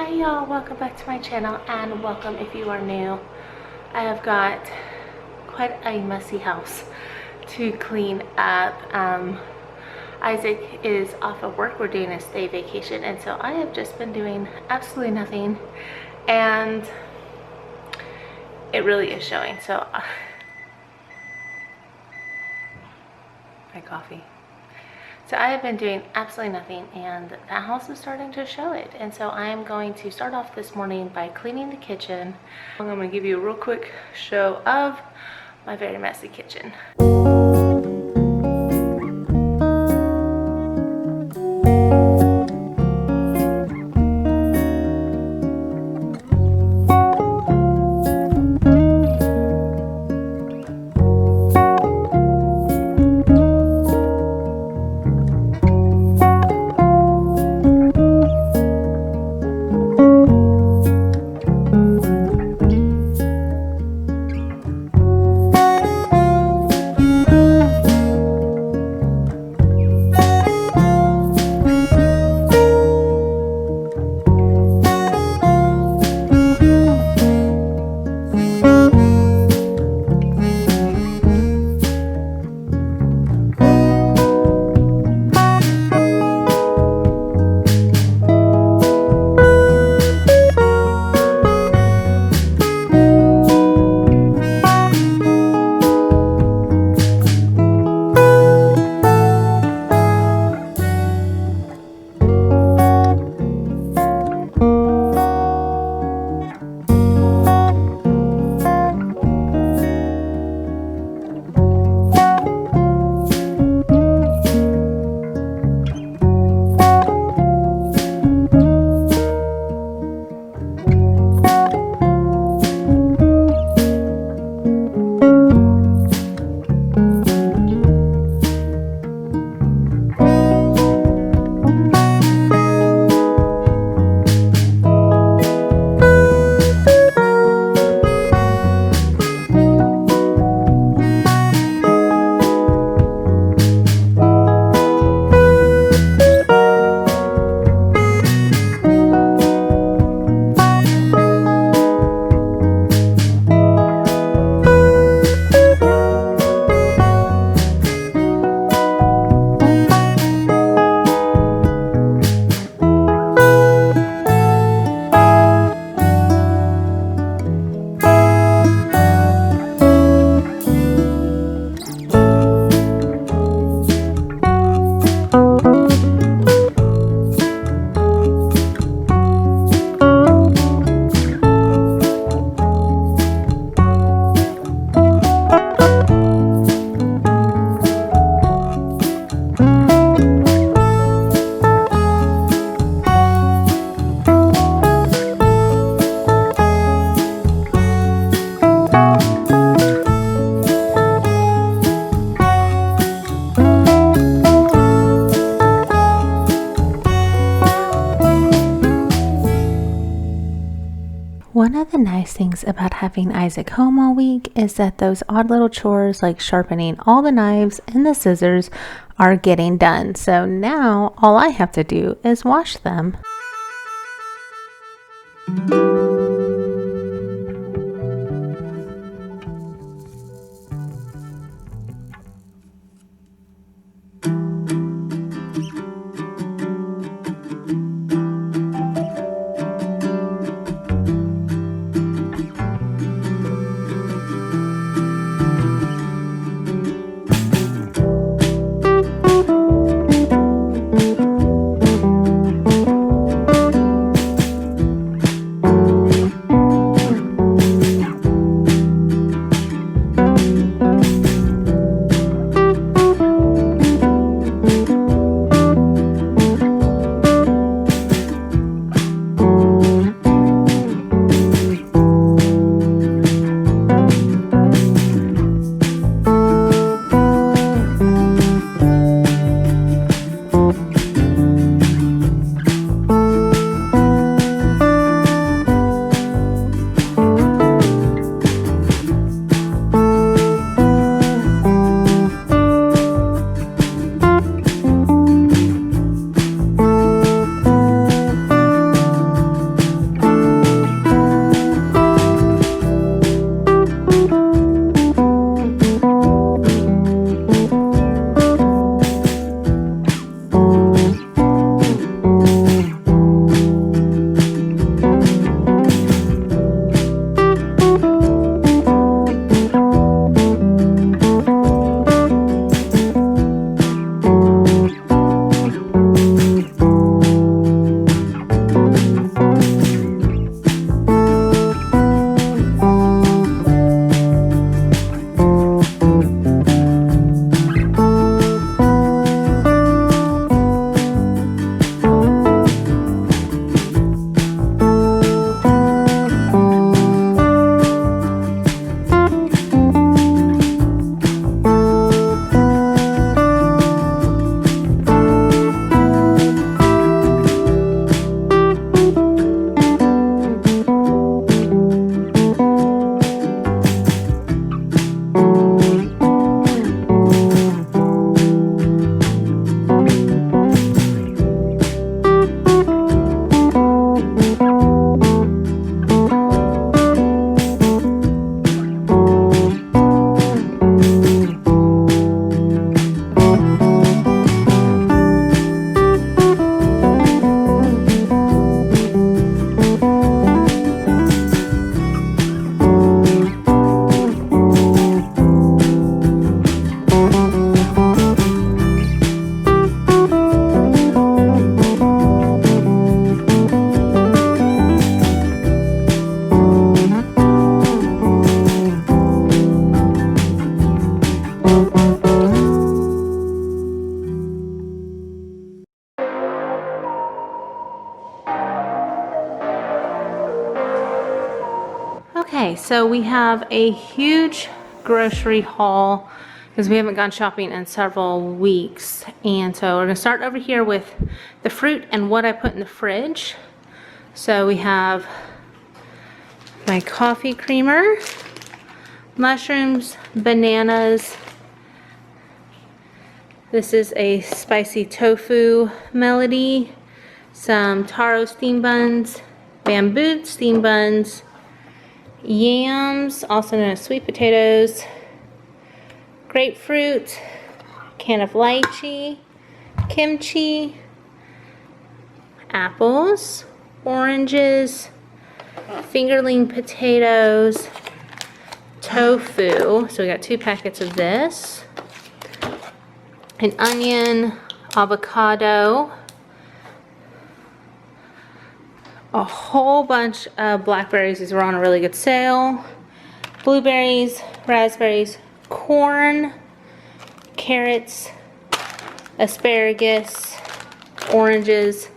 Hi y'all, welcome back to my channel and welcome if you are new. I have got quite a messy house to clean up. Isaac is off of work. We're doing a stay vacation, and so I have just been doing absolutely nothing, and it really is showing. So my coffee. So I have been doing absolutely nothing, and that house is starting to show it. And so I am going to start off this morning by cleaning the kitchen. I'm going to give you a real quick show of my very messy kitchen. One of the nice things about having Isaac home all week is that those odd little chores like sharpening all the knives and the scissors are getting done. So now all I have to do is wash them. Okay, so we have a huge grocery haul because we haven't gone shopping in several weeks. And so we're gonna start over here with the fruit and what I put in the fridge. So we have my coffee creamer, mushrooms, bananas. This is a spicy tofu melody, some taro steam buns, bamboo steam buns, yams, also known as sweet potatoes, grapefruit, can of lychee, kimchi, apples, oranges, fingerling potatoes, tofu, so we got 2 packets of this, an onion, avocado, a whole bunch of blackberries. These were on a really good sale, blueberries, raspberries, corn, carrots, asparagus, oranges,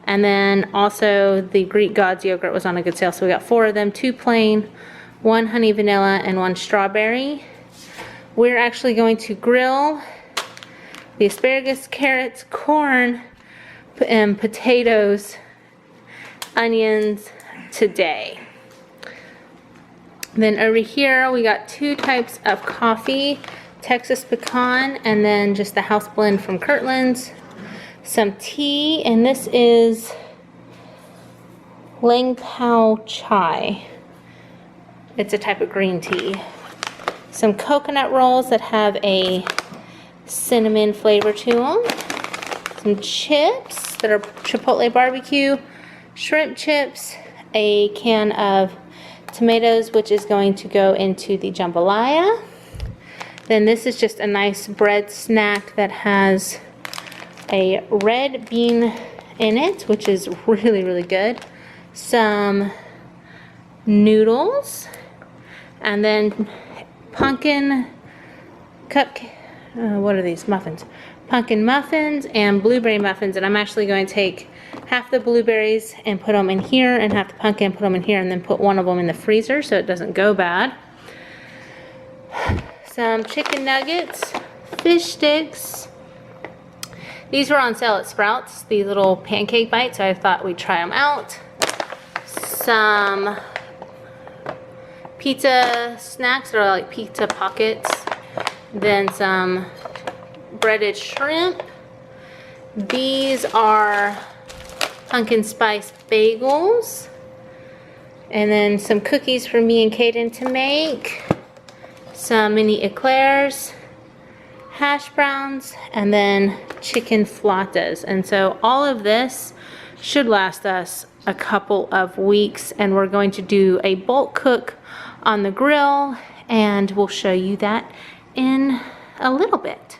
and then also the Greek Gods yogurt was on a good sale. So we got 4 of them, 2 plain, 1 honey vanilla, and 1 strawberry. We're actually going to grill the asparagus, carrots, corn, and potatoes, onions today. Then over here we got 2 types of coffee, Texas pecan, and then just the house blend from Kirtland's. Some tea, and this is Lang Pao Chai. It's a type of green tea. Some coconut rolls that have a cinnamon flavor to them. Some chips that are Chipotle barbecue, shrimp chips, a can of tomatoes, which is going to go into the jambalaya. Then this is just a nice bread snack that has a red bean in it, which is really, really good. Some noodles, and then pumpkin what are these? Muffins. Pumpkin muffins and blueberry muffins, and I'm actually going to take half the blueberries and put them in here, and half the pumpkin, put them in here, and then put one of them in the freezer so it doesn't go bad. Some chicken nuggets, fish sticks. These were on sale at Sprouts, these little pancake bites, so I thought we'd try them out. Some pizza snacks that are like pizza pockets. Then some breaded shrimp. These are pumpkin spice bagels. And then some cookies for me and Kaden to make. Some mini eclairs, hash browns, and then chicken flautas. And so all of this should last us a couple of weeks, and we're going to do a bulk cook on the grill, and we'll show you that in a little bit.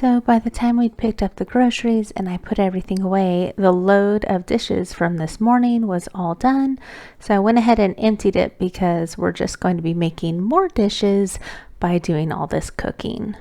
So by the time we'd picked up the groceries and I put everything away, the load of dishes from this morning was all done. So I went ahead and emptied it because we're just going to be making more dishes by doing all this cooking.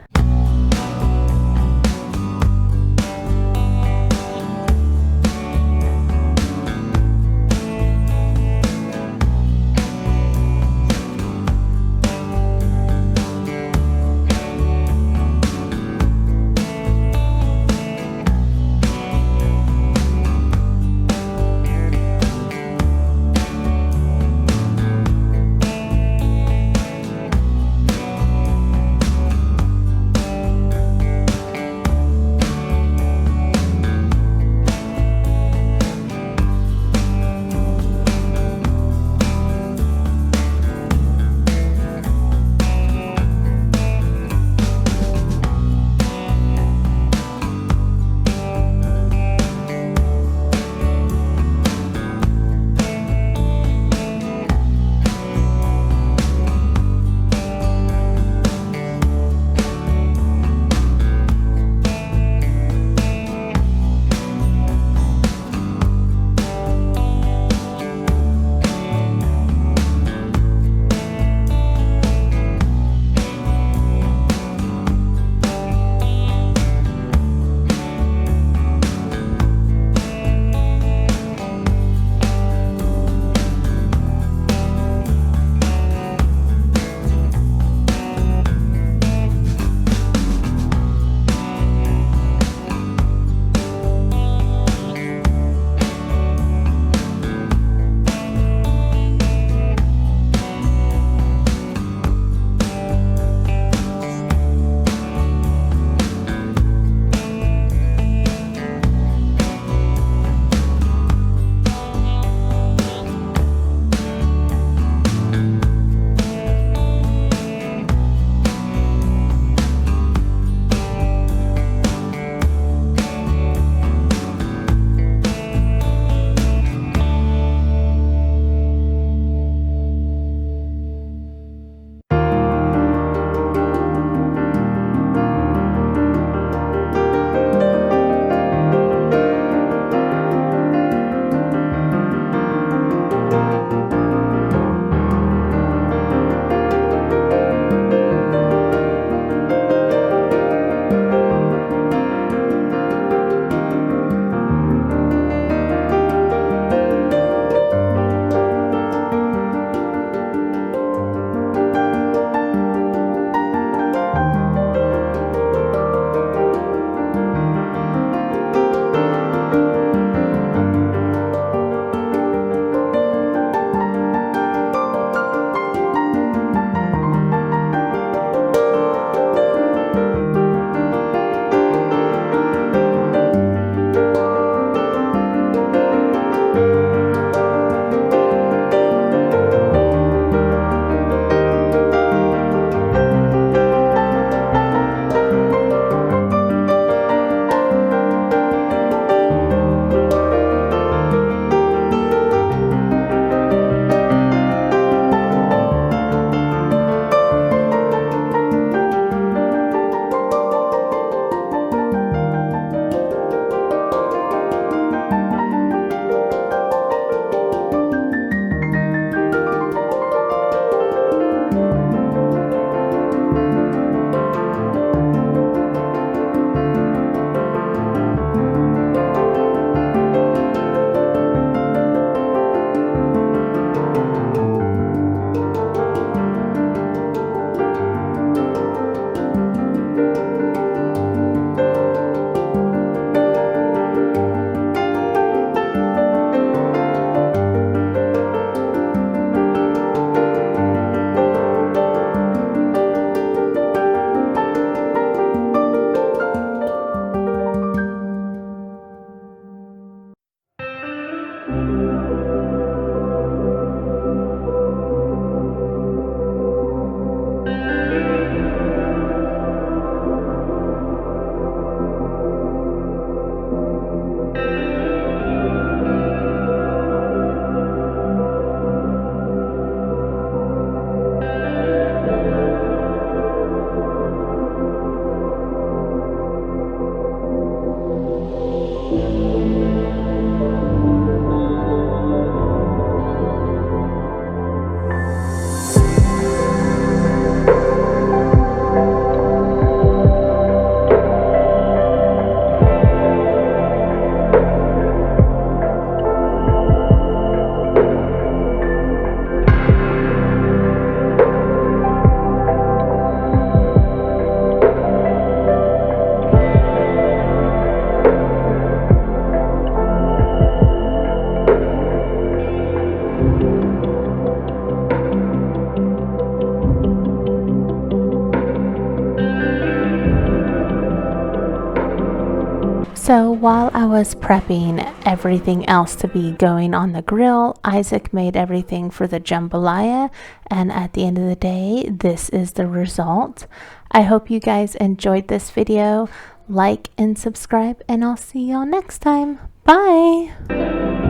So while I was prepping everything else to be going on the grill, Isaac made everything for the jambalaya, and at the end of the day, this is the result. I hope you guys enjoyed this video. Like and subscribe, and I'll see y'all next time. Bye!